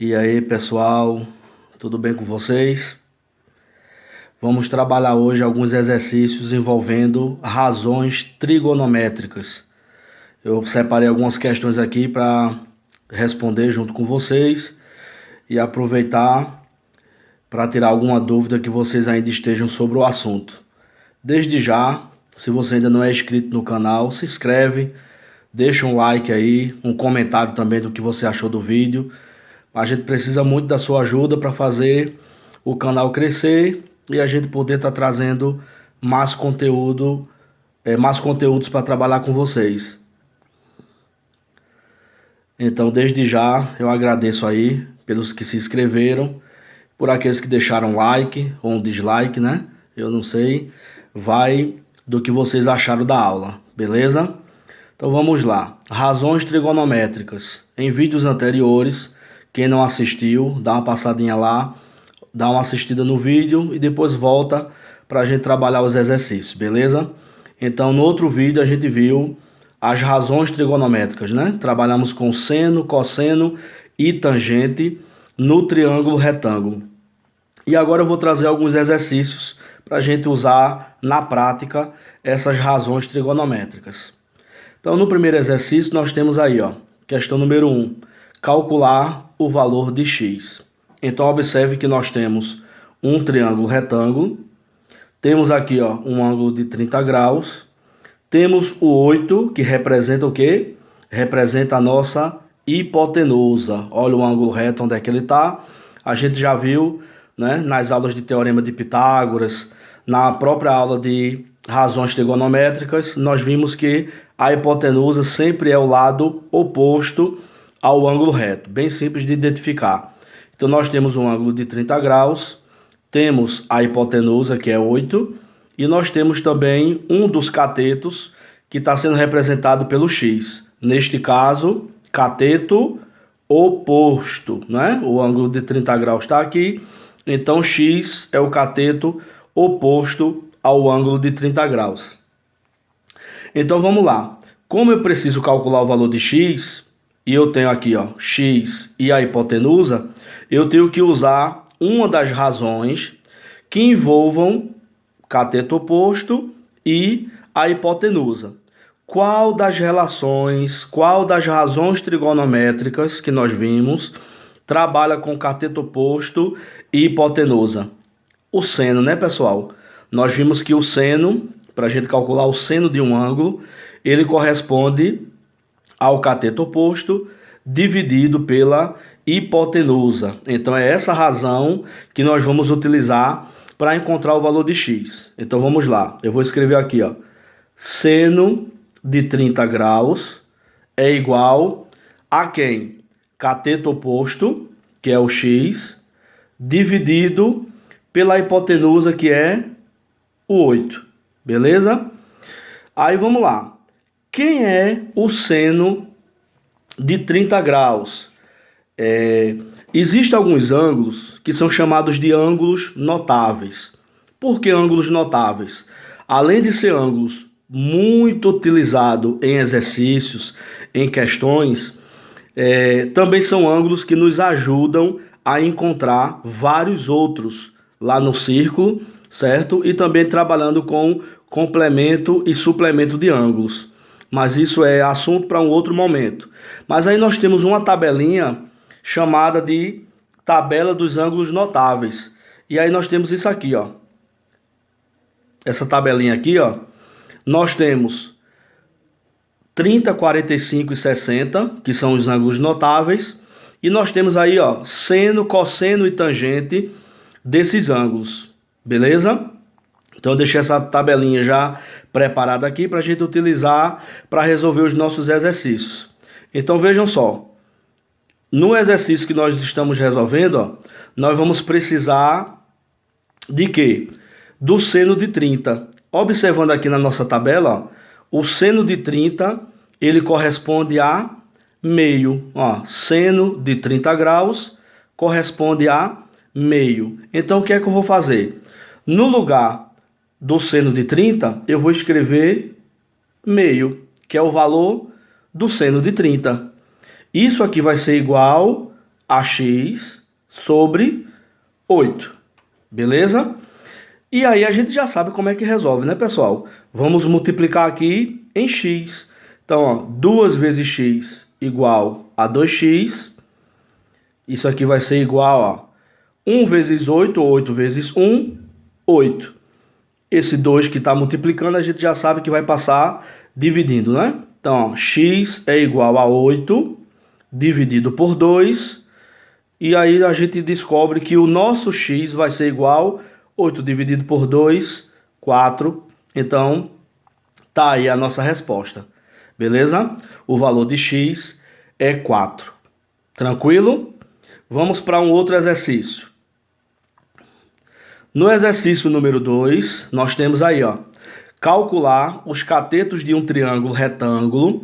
E aí, pessoal, tudo bem com vocês? Vamos trabalhar hoje alguns exercícios envolvendo razões trigonométricas. Eu separei algumas questões aqui para responder junto com vocês e aproveitar para tirar alguma dúvida que vocês ainda estejam sobre o assunto. Desde já, se você ainda não é inscrito no canal, se inscreve, deixa um like aí, um comentário também do que você achou do vídeo. A gente precisa muito da sua ajuda para fazer o canal crescer e a gente poder estar trazendo mais conteúdo, mais conteúdos para trabalhar com vocês. Então, desde já, eu agradeço aí pelos que se inscreveram, por aqueles que deixaram like ou um dislike, né? Eu não sei, vai do que vocês acharam da aula, beleza? Então vamos lá. Razões trigonométricas. Em vídeos anteriores, quem não assistiu, dá uma passadinha lá, dá uma assistida no vídeo e depois volta para a gente trabalhar os exercícios, beleza? Então no outro vídeo a gente viu as razões trigonométricas, né? Trabalhamos com seno, cosseno e tangente no triângulo retângulo. E agora eu vou trazer alguns exercícios para a gente usar na prática essas razões trigonométricas. Então, no primeiro exercício, nós temos aí, ó, questão número 1, calcular o valor de x. Então, observe que nós temos um triângulo retângulo, temos aqui, ó, um ângulo de 30 graus, temos o 8, que representa o quê? Representa a nossa hipotenusa. Olha o ângulo reto, onde é que ele está. A gente já viu, né, nas aulas de Teorema de Pitágoras, na própria aula de razões trigonométricas, nós vimos que a hipotenusa sempre é o lado oposto ao ângulo reto, bem simples de identificar. Então nós temos um ângulo de 30 graus, temos a hipotenusa que é 8, e nós temos também um dos catetos que está sendo representado pelo x. Neste caso, cateto oposto, né? O ângulo de 30 graus está aqui, então x é o cateto oposto ao ângulo de 30 graus. Então vamos lá. Como eu preciso calcular o valor de x, e eu tenho aqui, ó, x e a hipotenusa, eu tenho que usar uma das razões que envolvam cateto oposto e a hipotenusa. Qual das razões trigonométricas que nós vimos trabalha com cateto oposto e hipotenusa? O seno, né, pessoal? Nós vimos que o seno, para a gente calcular o seno de um ângulo, ele corresponde ao cateto oposto dividido pela hipotenusa. Então é essa razão que nós vamos utilizar para encontrar o valor de x. Então vamos lá. Eu vou escrever aqui, ó. Seno de 30 graus é igual a quem? Cateto oposto, que é o x, dividido pela hipotenusa, que é o 8. Beleza? Aí vamos lá. Quem é o seno de 30 graus? Existem alguns ângulos que são chamados de ângulos notáveis. Por que ângulos notáveis? Além de ser ângulos muito utilizados em exercícios, em questões, também são ângulos que nos ajudam a encontrar vários outros lá no círculo, certo? E também trabalhando com complemento e suplemento de ângulos. Mas isso é assunto para um outro momento. Mas aí nós temos uma tabelinha chamada de tabela dos ângulos notáveis. E aí nós temos isso aqui, ó. Essa tabelinha aqui, ó. Nós temos 30, 45 e 60, que são os ângulos notáveis. E nós temos aí, ó, seno, cosseno e tangente desses ângulos. Beleza? Então eu deixei essa tabelinha já preparada aqui para a gente utilizar para resolver os nossos exercícios. Então vejam só. No exercício que nós estamos resolvendo, ó, nós vamos precisar de quê? Do seno de 30. Observando aqui na nossa tabela, ó, o seno de 30, ele corresponde a meio. Ó, seno de 30 graus corresponde a meio. Então o que é que eu vou fazer? No lugar do seno de 30, eu vou escrever meio, que é o valor do seno de 30. Isso aqui vai ser igual ax sobre 8. Beleza? E aí a gente já sabe como é que resolve, né, pessoal? Vamos multiplicar aqui em x. Então, ó, 2 vezes x igual a 2x. Isso aqui vai ser igual a 1 vezes 8, 8 vezes 1, 8. Esse 2 que está multiplicando, a gente já sabe que vai passar dividindo, né? Então, ó, x é igual a 8 dividido por 2. E aí a gente descobre que o nosso x vai ser igual a 8 dividido por 2, 4. Então, tá aí a nossa resposta. Beleza? O valor de x é 4. Tranquilo? Vamos para um outro exercício. No exercício número 2, nós temos aí, ó, calcular os catetos de um triângulo retângulo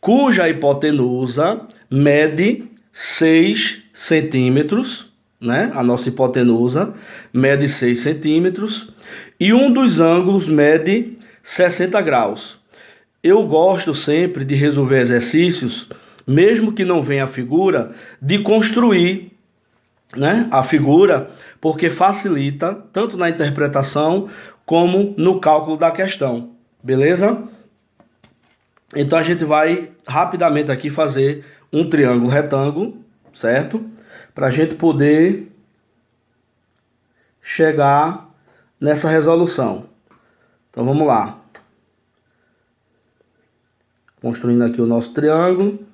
cuja hipotenusa mede 6 centímetros, né? A nossa hipotenusa mede 6 centímetros e um dos ângulos mede 60 graus. Eu gosto sempre de resolver exercícios, mesmo que não venha a figura, de construir, né, a figura, porque facilita tanto na interpretação como no cálculo da questão. Beleza? Então a gente vai rapidamente aqui fazer um triângulo retângulo, certo? Para a gente poder chegar nessa resolução. Então vamos lá. Construindo aqui o nosso triângulo.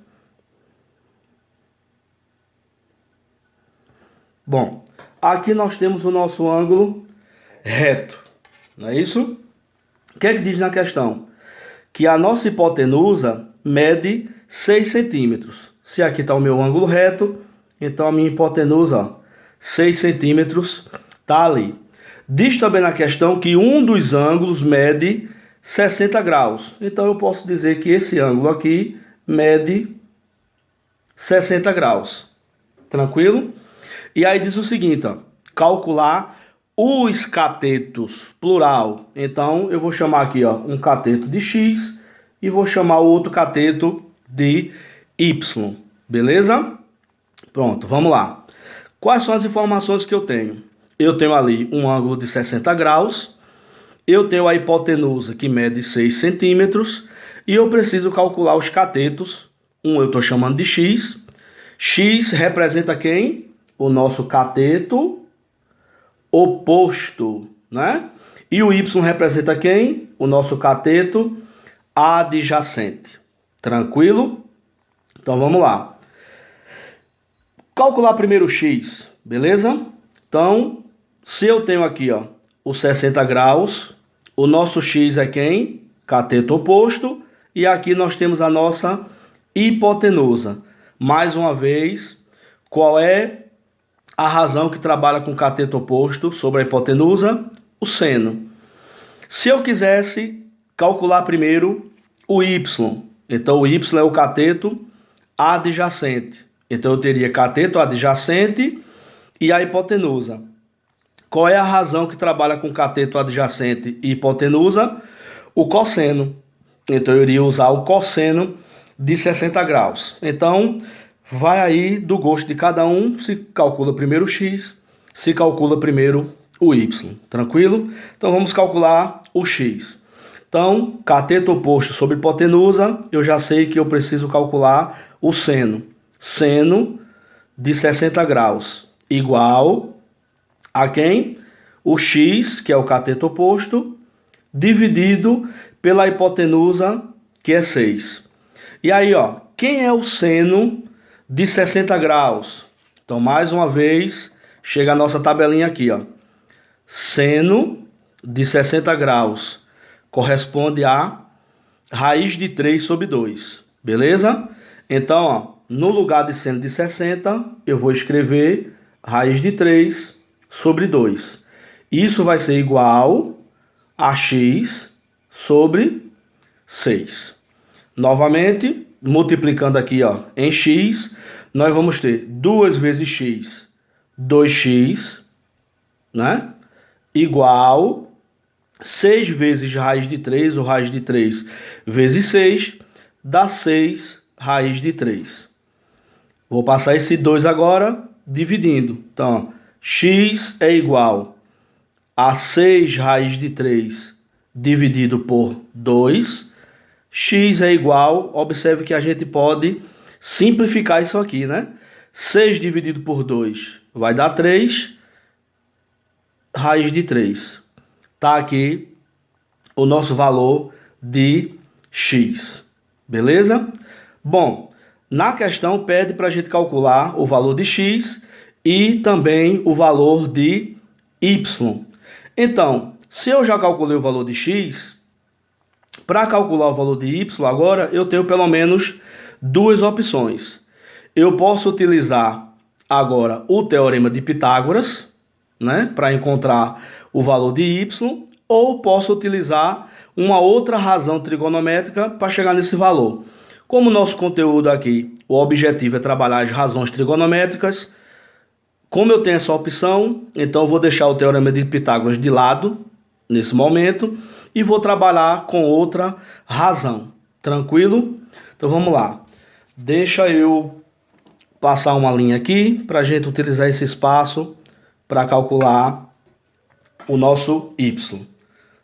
Bom, aqui nós temos o nosso ângulo reto, não é isso? O que é que diz na questão? Que a nossa hipotenusa mede 6 centímetros. Se aqui está o meu ângulo reto, então a minha hipotenusa, ó, 6 centímetros, está ali. Diz também na questão que um dos ângulos mede 60 graus. Então eu posso dizer que esse ângulo aqui mede 60 graus. Tranquilo? E aí diz o seguinte, ó, calcular os catetos, plural. Então eu vou chamar aqui, ó, um cateto de x e vou chamar o outro cateto de y. Beleza? Pronto, vamos lá. Quais são as informações que eu tenho? Eu tenho ali um ângulo de 60 graus, eu tenho a hipotenusa que mede 6 centímetros e eu preciso calcular os catetos. Um eu estou chamando de x. X representa quem? O nosso cateto oposto, né? E o y representa quem? O nosso cateto adjacente. Tranquilo? Então vamos lá. Calcular primeiro o x, beleza? Então, se eu tenho aqui, ó, os 60 graus, o nosso x é quem? Cateto oposto. E aqui nós temos a nossa hipotenusa. Mais uma vez, qual é a razão que trabalha com cateto oposto sobre a hipotenusa? O seno. Se eu quisesse calcular primeiro o y, então o y é o cateto adjacente. Então eu teria cateto adjacente e a hipotenusa. Qual é a razão que trabalha com cateto adjacente e hipotenusa? O cosseno. Então eu iria usar o cosseno de 60 graus. Então vai aí do gosto de cada um, se calcula primeiro o x, se calcula primeiro o y, tranquilo? Então vamos calcular o x. Então, cateto oposto sobre hipotenusa, eu já sei que eu preciso calcular o seno. Seno de 60 graus igual a quem? O x, que é o cateto oposto, dividido pela hipotenusa, que é 6. E aí, ó, quem é o seno de 60 graus? Então, mais uma vez, chega a nossa tabelinha aqui, ó. Seno de 60 graus corresponde a raiz de 3 sobre 2. Beleza? Então, ó, no lugar de seno de 60, eu vou escrever raiz de 3 sobre 2. Isso vai ser igual a x sobre 6. Novamente, multiplicando aqui, ó, em x, nós vamos ter 2 vezes x, 2x, né? Igual 6 vezes raiz de 3, ou raiz de 3 vezes 6, dá 6 raiz de 3. Vou passar esse 2 agora dividindo. Então, x é igual a 6 raiz de 3 dividido por 2. X é igual, observe que a gente pode simplificar isso aqui, né? 6 dividido por 2 vai dar 3, raiz de 3. Tá aqui o nosso valor de x. Beleza? Bom, na questão pede para a gente calcular o valor de x e também o valor de y. Então, se eu já calculei o valor de x, para calcular o valor de y agora, eu tenho pelo menos duas opções. Eu posso utilizar agora o teorema de Pitágoras, né, para encontrar o valor de y, ou posso utilizar uma outra razão trigonométrica para chegar nesse valor. Como o nosso conteúdo aqui, o objetivo é trabalhar as razões trigonométricas, como eu tenho essa opção, então eu vou deixar o teorema de Pitágoras de lado, nesse momento, e vou trabalhar com outra razão. Tranquilo? Então vamos lá. Deixa eu passar uma linha aqui, para a gente utilizar esse espaço para calcular o nosso y.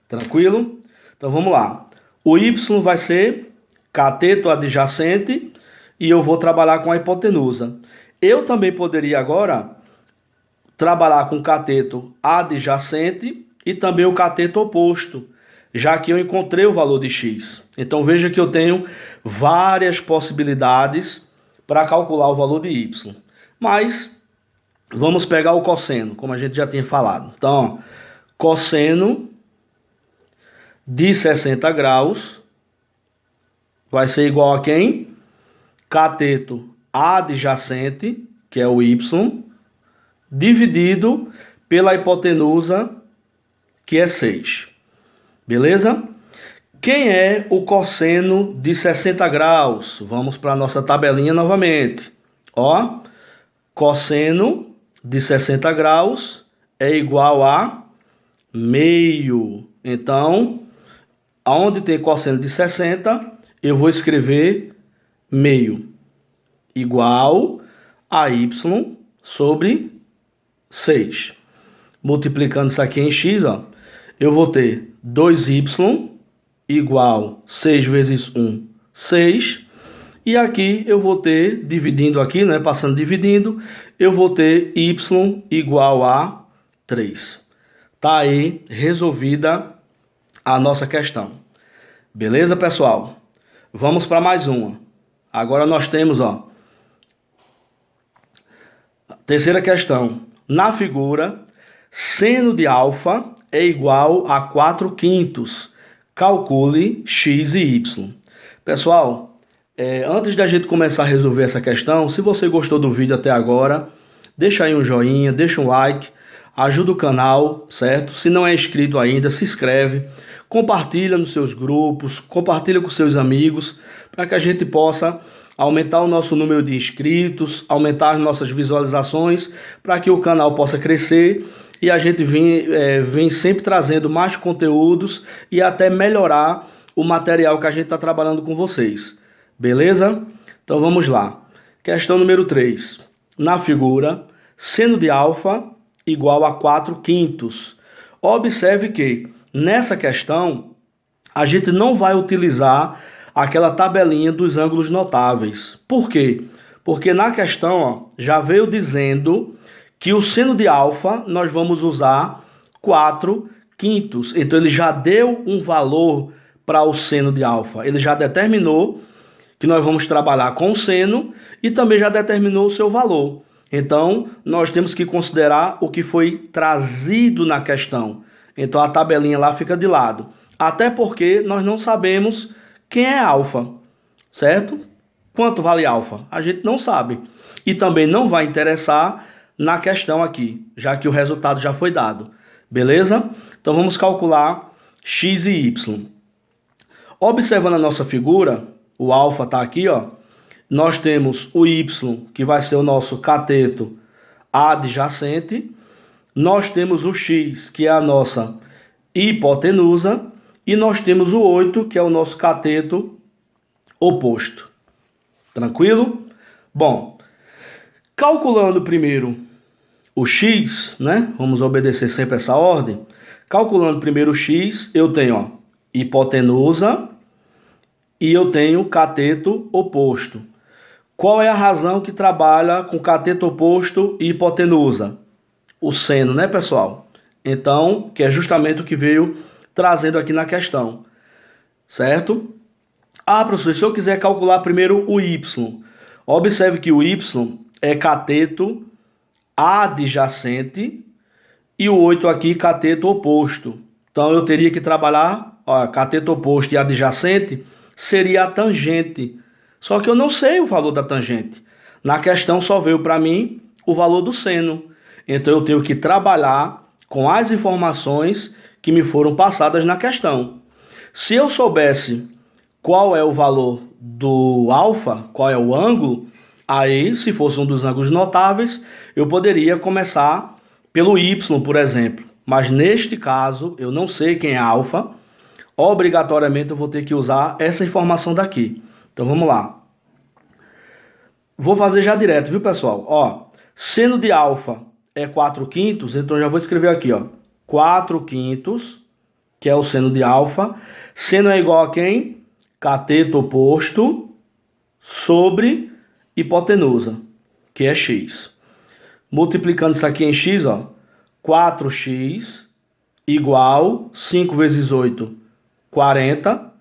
Tranquilo? Então vamos lá. O y vai ser cateto adjacente e eu vou trabalhar com a hipotenusa. Eu também poderia agora trabalhar com cateto adjacente e também o cateto oposto, já que eu encontrei o valor de x. Então veja que eu tenho várias possibilidades para calcular o valor de y. Mas vamos pegar o cosseno, como a gente já tinha falado. Então, ó, cosseno de 60 graus vai ser igual a quem? Cateto adjacente, que é o y, dividido pela hipotenusa, que é 6. Beleza? Quem é o cosseno de 60 graus? Vamos para a nossa tabelinha novamente. Ó, cosseno de 60 graus é igual a meio. Então, onde tem cosseno de 60, eu vou escrever meio igual a y sobre 6. Multiplicando isso aqui em x, ó, eu vou ter 2y igual 6 vezes 1, 6. E aqui eu vou ter, dividindo aqui, né, passando dividindo, eu vou ter y igual a 3. Tá aí resolvida a nossa questão. Beleza, pessoal? Vamos para mais uma. Agora nós temos, ó, terceira questão. Na figura, seno de alfa é igual a 4/5. Calcule x e y. Pessoal, antes da gente começar a resolver essa questão, se você gostou do vídeo até agora, deixa aí um joinha, deixa um like, ajuda o canal, certo? Se não é inscrito ainda, se inscreve, compartilha nos seus grupos, compartilha com seus amigos, para que a gente possa aumentar o nosso número de inscritos, aumentar as nossas visualizações, para que o canal possa crescer e a gente vem sempre trazendo mais conteúdos e até melhorar o material que a gente está trabalhando com vocês. Beleza? Então vamos lá. Questão número 3. Na figura, seno de alfa igual a 4/5. Observe que nessa questão a gente não vai utilizar aquela tabelinha dos ângulos notáveis. Por quê? Porque na questão, ó, já veio dizendo que o seno de alfa nós vamos usar 4/5. Então ele já deu um valor para o seno de alfa. Ele já determinou que nós vamos trabalhar com o seno e também já determinou o seu valor. Então nós temos que considerar o que foi trazido na questão. Então a tabelinha lá fica de lado. Até porque nós não sabemos quem é alfa, certo? Quanto vale alfa? A gente não sabe. E também não vai interessar na questão aqui, já que o resultado já foi dado. Beleza? Então vamos calcular x e y. Observando a nossa figura, o alfa está aqui, ó. Nós temos o y, que vai ser o nosso cateto adjacente. Nós temos o x, que é a nossa hipotenusa. E nós temos o 8, que é o nosso cateto oposto. Tranquilo? Bom, Calculando primeiro o x, né? Vamos obedecer sempre essa ordem. Calculando primeiro o x, eu tenho, ó, hipotenusa e eu tenho cateto oposto. Qual é a razão que trabalha com cateto oposto e hipotenusa? O seno, né, pessoal? Então, que é justamente o que veio trazendo aqui na questão, certo? Ah, professor, se eu quiser calcular primeiro o y, observe que o y é cateto adjacente e o 8 aqui cateto oposto. Então, eu teria que trabalhar, ó, cateto oposto e adjacente seria a tangente. Só que eu não sei o valor da tangente. Na questão só veio para mim o valor do seno. Então eu tenho que trabalhar com as informações que me foram passadas na questão. Se eu soubesse qual é o valor do alfa, qual é o ângulo, aí, se fosse um dos ângulos notáveis, eu poderia começar pelo y, por exemplo. Mas neste caso, eu não sei quem é alfa, obrigatoriamente eu vou ter que usar essa informação daqui. Então vamos lá. Vou fazer já direto, viu, pessoal? Ó, seno de alfa é 4/5, então eu já vou escrever aqui, ó. 4/5, que é o seno de alfa. Seno é igual a quem? Cateto oposto sobre hipotenusa, que é x. Multiplicando isso aqui em x, ó. 4x igual 5 vezes 8, 40.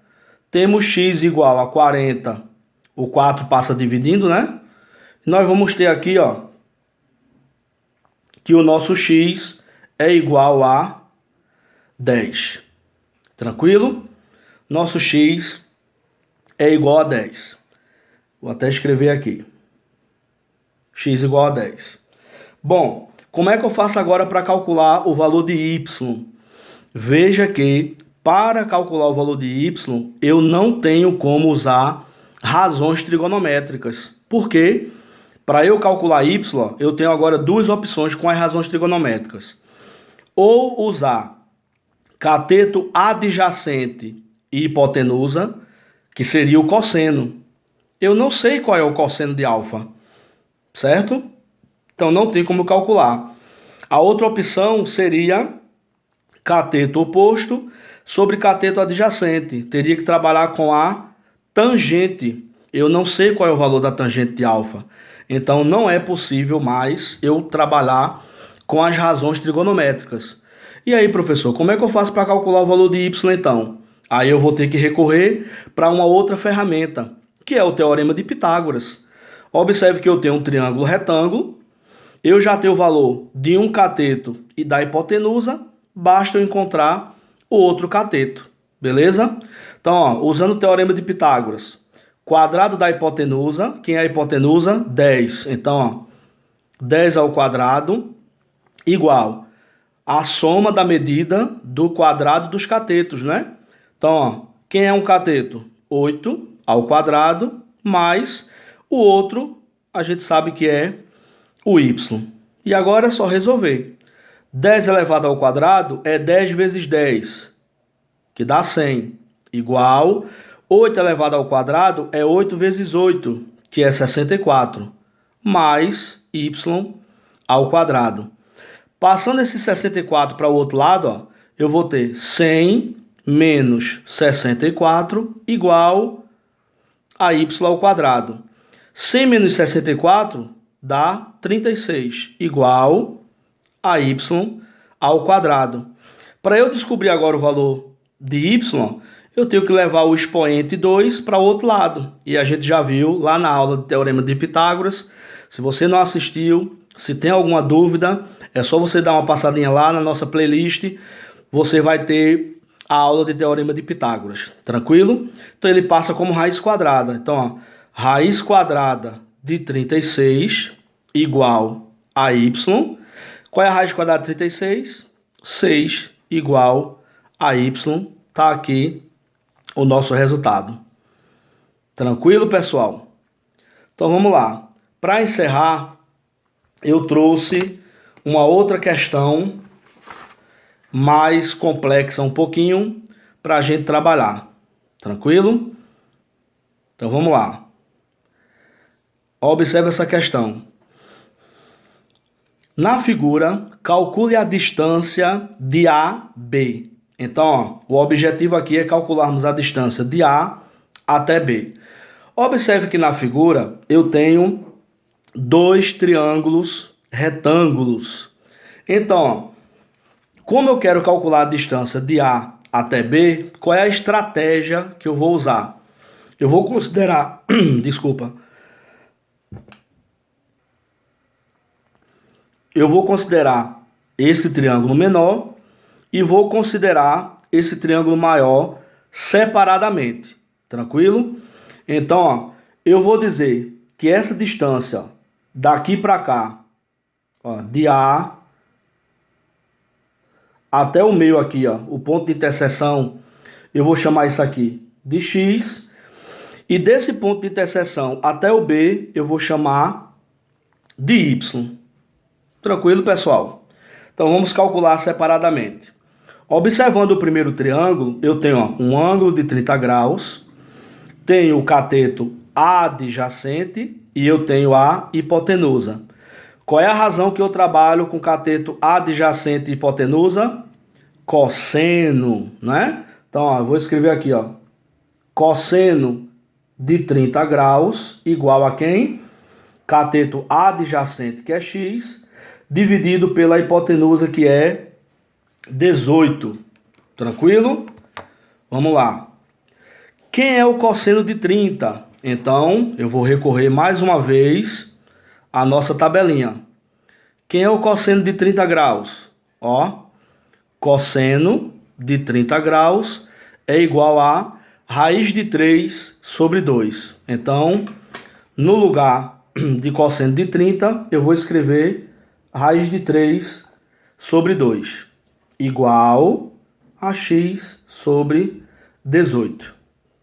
Temos x igual a 40. O 4 passa dividindo, né? Nós vamos ter aqui, ó, que o nosso x é igual a 10. Tranquilo? Nosso x é igual a 10. Vou até escrever aqui. X igual a 10. Bom, como é que eu faço agora para calcular o valor de y? Veja que para calcular o valor de y, eu não tenho como usar razões trigonométricas. Por quê? Para eu calcular y, eu tenho agora duas opções com as razões trigonométricas. Ou usar cateto adjacente e hipotenusa, que seria o cosseno. Eu não sei qual é o cosseno de alfa, certo? Então não tem como calcular. A outra opção seria cateto oposto sobre cateto adjacente. Teria que trabalhar com a tangente. Eu não sei qual é o valor da tangente de alfa. Então não é possível mais eu trabalhar com as razões trigonométricas. E aí, professor, como é que eu faço para calcular o valor de y então? Aí eu vou ter que recorrer para uma outra ferramenta, que é o Teorema de Pitágoras. Observe que eu tenho um triângulo retângulo, eu já tenho o valor de um cateto e da hipotenusa, basta eu encontrar o outro cateto, beleza? Então, ó, usando o Teorema de Pitágoras, quadrado da hipotenusa, quem é a hipotenusa? 10. Então, ó, 10 ao quadrado igual a soma da medida do quadrado dos catetos, né? Então, ó, quem é um cateto? 8 ao quadrado mais o outro, a gente sabe que é o y. E agora é só resolver. 10 elevado ao quadrado é 10 vezes 10, que dá 100, igual 8 elevado ao quadrado é 8 vezes 8, que é 64, mais y ao quadrado. Passando esse 64 para o outro lado, ó, eu vou ter 100 menos 64 igual a y ao quadrado. 100 menos 64 dá 36, igual a y ao quadrado. Para eu descobrir agora o valor de y, eu tenho que levar o expoente 2 para o outro lado. E a gente já viu lá na aula do Teorema de Pitágoras. Se você não assistiu, se tem alguma dúvida, é só você dar uma passadinha lá na nossa playlist. Você vai ter a aula de Teorema de Pitágoras. Tranquilo? Então ele passa como raiz quadrada. Então, ó, raiz quadrada de 36 igual a y. Qual é a raiz quadrada de 36? 6 igual a y. Tá aqui o nosso resultado. Tranquilo, pessoal? Então vamos lá. Para encerrar, eu trouxe uma outra questão mais complexa um pouquinho para a gente trabalhar. Tranquilo? Então vamos lá. Observe essa questão. Na figura, calcule a distância de A a B. Então, ó, o objetivo aqui é calcularmos a distância de A até B. Observe que na figura eu tenho dois triângulos retângulos. Então, ó, como eu quero calcular a distância de A até B, qual é a estratégia que eu vou usar? Eu vou considerar, desculpa, eu vou considerar esse triângulo menor e vou considerar esse triângulo maior separadamente, tranquilo? Então, ó, eu vou dizer que essa distância daqui para cá, ó, de A até o meio aqui, ó, o ponto de interseção, eu vou chamar isso aqui de X. E desse ponto de interseção até o B, eu vou chamar de Y. Tranquilo, pessoal? Então, vamos calcular separadamente. Observando o primeiro triângulo, eu tenho ó, um ângulo de 30 graus, tenho o cateto adjacente e eu tenho a hipotenusa. Qual é a razão que eu trabalho com cateto adjacente e hipotenusa? Cosseno, né? Então, ó, eu vou escrever aqui, ó, cosseno de 30 graus igual a quem? Cateto adjacente, que é x, dividido pela hipotenusa, que é 18. Tranquilo? Vamos lá. Quem é o cosseno de 30? Então, eu vou recorrer mais uma vez à nossa tabelinha. Quem é o cosseno de 30 graus? Ó, cosseno de 30 graus é igual a raiz de 3 sobre 2. Então, no lugar de cosseno de 30, eu vou escrever raiz de 3 sobre 2, igual a x sobre 18.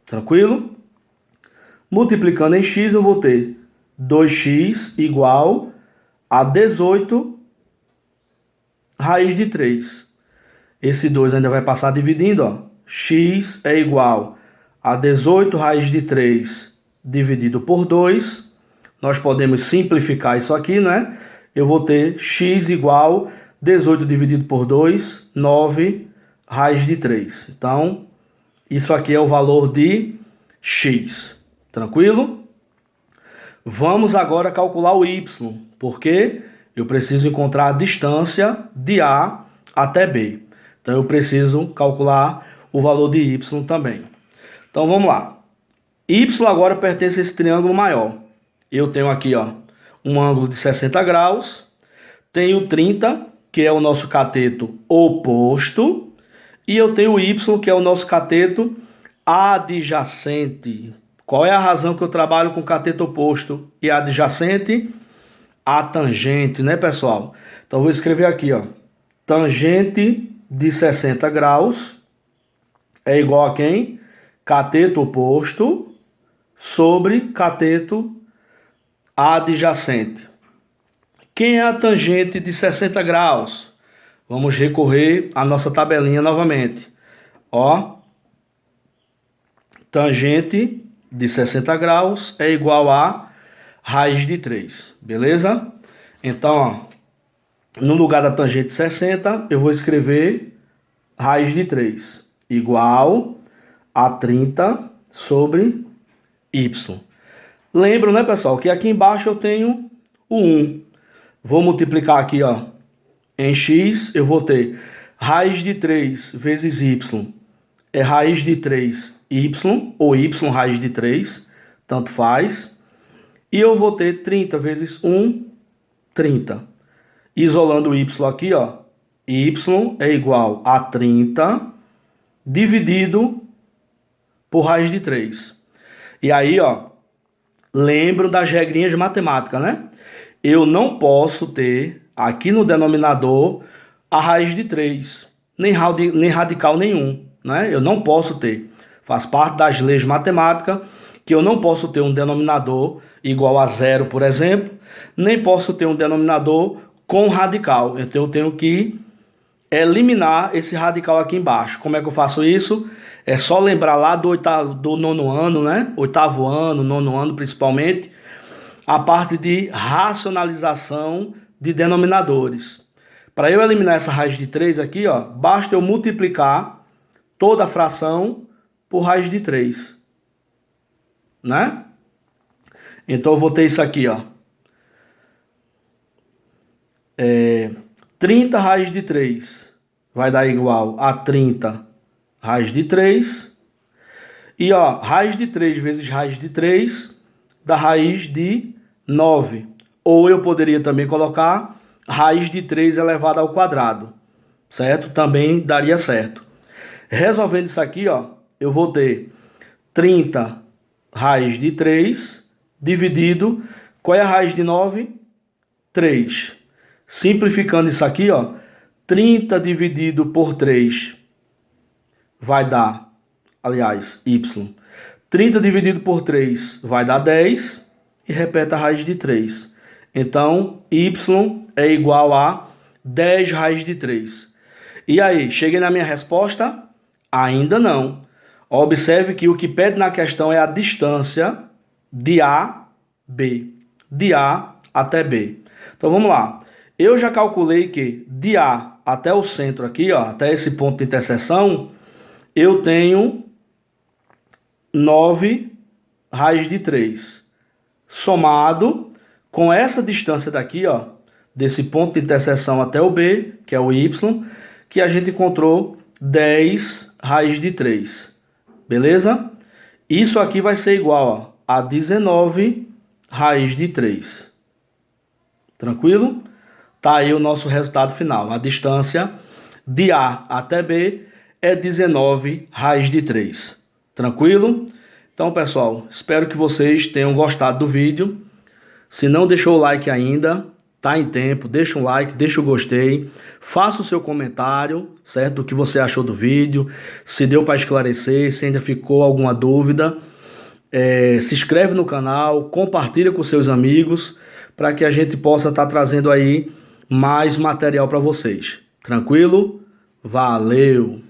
Tranquilo? Multiplicando em x, eu vou ter 2x igual a 18 raiz de 3. Esse 2 ainda vai passar dividindo, ó. X é igual a 18 raiz de 3 dividido por 2. Nós podemos simplificar isso aqui, né? Eu vou ter x igual 18 dividido por 2, 9 raiz de 3. Então, isso aqui é o valor de x. Tranquilo? Vamos agora calcular o y, porque eu preciso encontrar a distância de A até B. Então, eu preciso calcular o valor de y também. Então, vamos lá. Y agora pertence a esse triângulo maior. Eu tenho aqui, ó, um ângulo de 60 graus. Tenho 30, que é o nosso cateto oposto. E eu tenho o y, que é o nosso cateto adjacente. Qual é a razão que eu trabalho com cateto oposto e adjacente? A tangente, né, pessoal? Então, eu vou escrever aqui, ó. Tangente de 60 graus é igual a quem? Cateto oposto sobre cateto adjacente. Quem é a tangente de 60 graus? Vamos recorrer à nossa tabelinha novamente. Ó, tangente de 60 graus é igual a raiz de 3, beleza? Então, ó, no lugar da tangente de 60, eu vou escrever raiz de 3 igual a 30 sobre y. Lembro, né, pessoal, que aqui embaixo eu tenho o 1. Vou multiplicar aqui, ó, em x, eu vou ter raiz de 3 vezes y é raiz de 3y, ou y raiz de 3, tanto faz. E eu vou ter 30 vezes 1, 30. Isolando o y aqui, ó, y é igual a 30 dividido por raiz de 3. E aí, ó, lembro das regrinhas de matemática, né? Eu não posso ter aqui no denominador a raiz de 3, nem radical nenhum, né? Eu não posso ter. Faz parte das leis de matemática que eu não posso ter um denominador igual a zero, por exemplo, nem posso ter um denominador com radical. Então eu tenho que eliminar esse radical aqui embaixo. Como é que eu faço isso? É só lembrar lá do nono ano, né? Oitavo ano, nono ano principalmente, a parte de racionalização de denominadores. Para eu eliminar essa raiz de 3 aqui, ó, basta eu multiplicar toda a fração por raiz de 3. Né? Então eu vou ter isso aqui, ó. 30 raiz de 3 vai dar igual a 30 raiz de 3. E ó, raiz de 3 vezes raiz de 3 dá raiz de 9. Ou eu poderia também colocar raiz de 3 elevado ao quadrado. Certo? Também daria certo. Resolvendo isso aqui, ó, eu vou ter 30 raiz de 3 dividido... Qual é a raiz de 9? 3. Simplificando isso aqui, ó, 30 dividido por 3 vai dar, aliás, y. 30 dividido por 3 vai dar 10 e repete a raiz de 3. Então, y é igual a 10 raiz de 3. E aí, cheguei na minha resposta? Ainda não. Observe que o que pede na questão é a distância de A, B. De A até B. Então, vamos lá. Eu já calculei que de A até o centro aqui, ó, até esse ponto de interseção, eu tenho 9 raiz de 3. Somado com essa distância daqui, ó, desse ponto de interseção até o B, que é o y, que a gente encontrou 10 raiz de 3. Beleza? Isso aqui vai ser igual, ó, a 19 raiz de 3. Tranquilo? Tá aí o nosso resultado final. A distância de A até B é 19 raiz de 3. Tranquilo? Então, pessoal, espero que vocês tenham gostado do vídeo. Se não deixou o like ainda, tá em tempo, deixa um like, deixa o gostei, faça o seu comentário, certo? Do que você achou do vídeo, se deu para esclarecer, se ainda ficou alguma dúvida. Se inscreve no canal, compartilha com seus amigos, para que a gente possa estar trazendo aí mais material para vocês. Tranquilo? Valeu!